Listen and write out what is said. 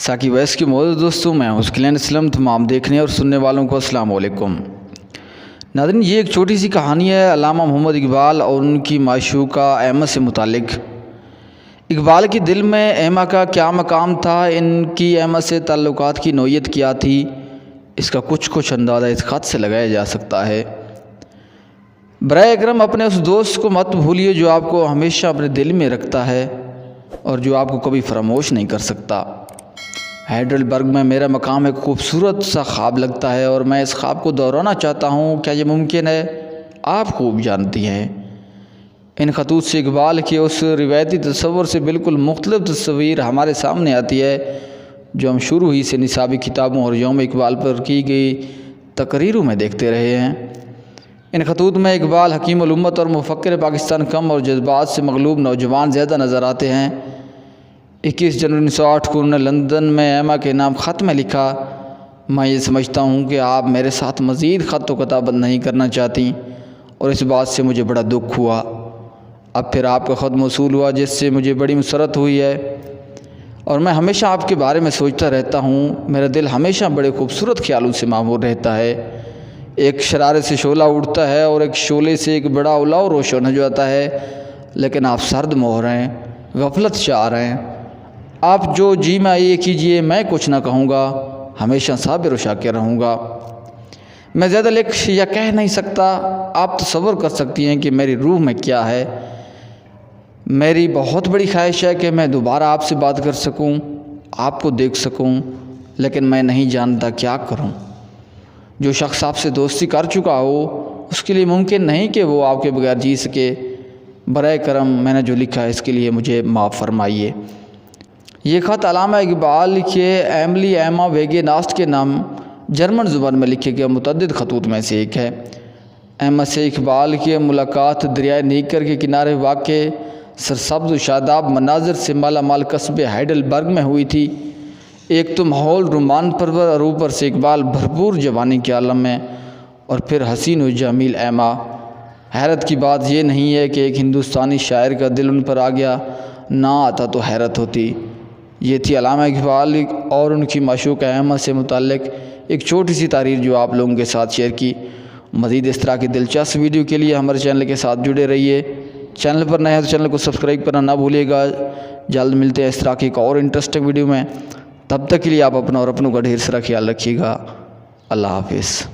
ساکی ویس کے معزز دوستوں، میں حسکلین اسلم، تمام دیکھنے اور سننے والوں کو السلام علیکم۔ ناظرین، یہ ایک چھوٹی سی کہانی ہے علامہ محمد اقبال اور ان کی معشوقہ ایما سے متعلق۔ اقبال کے دل میں ایما کا کیا مقام تھا، ان کی ایما سے تعلقات کی نوعیت کیا تھی، اس کا کچھ اندازہ اس خط سے لگایا جا سکتا ہے۔ برائے اکرم اپنے اس دوست کو مت بھولیے جو آپ کو ہمیشہ اپنے دل میں رکھتا ہے اور جو آپ کو کبھی فراموش نہیں کر سکتا۔ ہائیڈلبرگ میں میرا مقام ایک خوبصورت سا خواب لگتا ہے اور میں اس خواب کو دہرانا چاہتا ہوں، کیا یہ ممکن ہے؟ آپ خوب جانتی ہیں۔ ان خطوط سے اقبال کے اس روایتی تصور سے بالکل مختلف تصویر ہمارے سامنے آتی ہے جو ہم شروع ہی سے نصابی کتابوں اور یوم اقبال پر کی گئی تقریروں میں دیکھتے رہے ہیں۔ ان خطوط میں اقبال حکیم الامت اور مفکر پاکستان کم اور جذبات سے مغلوب نوجوان زیادہ نظر آتے ہیں۔ 21 جنوری 1908 کو انہوں نے لندن میں ایما کے نام خط میں لکھا، میں یہ سمجھتا ہوں کہ آپ میرے ساتھ مزید خط و کتابت نہیں کرنا چاہتی اور اس بات سے مجھے بڑا دکھ ہوا۔ اب پھر آپ کا خط موصول ہوا جس سے مجھے بڑی مسرت ہوئی ہے اور میں ہمیشہ آپ کے بارے میں سوچتا رہتا ہوں۔ میرا دل ہمیشہ بڑے خوبصورت خیالوں سے معمور رہتا ہے۔ ایک شرارے سے شعلہ اٹھتا ہے اور ایک شعلے سے ایک بڑا الاؤ روشن ہو جاتا ہے، لیکن آپ سرد مہر ہیں، غفلت چار ہیں۔ آپ جو جی میں یہ کیجئے، میں کچھ نہ کہوں گا، ہمیشہ صابر و شاکر رہوں گا۔ میں زیادہ لکھ یا کہہ نہیں سکتا، آپ تصور کر سکتی ہیں کہ میری روح میں کیا ہے۔ میری بہت بڑی خواہش ہے کہ میں دوبارہ آپ سے بات کر سکوں، آپ کو دیکھ سکوں، لیکن میں نہیں جانتا کیا کروں۔ جو شخص آپ سے دوستی کر چکا ہو اس کے لیے ممکن نہیں کہ وہ آپ کے بغیر جی سکے۔ برائے کرم میں نے جو لکھا ہے اس کے لیے مجھے معاف فرمائیے۔ یہ خط علامہ اقبال کے ایملی ایما ویگے ناسٹ کے نام جرمن زبان میں لکھے گئے متعدد خطوط میں سے ایک ہے۔ ایما سے اقبال کی ملاقات دریائے نیکر کے کنارے واقع سرسبز و شاداب مناظر سے مالا مال قصبے ہائیڈلبرگ میں ہوئی تھی۔ ایک تو ماحول رومان پرور اور اوپر سے اقبال بھرپور جوانی کے عالم میں، اور پھر حسین و جمیل ایما۔ حیرت کی بات یہ نہیں ہے کہ ایک ہندوستانی شاعر کا دل ان پر آ گیا، نہ آتا تو حیرت ہوتی۔ یہ تھی علامہ اقبال اور ان کی معشوقہ ایما سے متعلق ایک چھوٹی سی تحریر جو آپ لوگوں کے ساتھ شیئر کی۔ مزید اس طرح کی دلچسپ ویڈیو کے لیے ہمارے چینل کے ساتھ جڑے رہیے۔ چینل پر نئے ہیں تو چینل کو سبسکرائب کرنا نہ بھولیے گا۔ جلد ملتے ہیں اس طرح کی ایک اور انٹرسٹنگ ویڈیو میں، تب تک کے لیے آپ اپنا اور اپنوں کا ڈھیر سارا خیال رکھیے گا۔ اللہ حافظ۔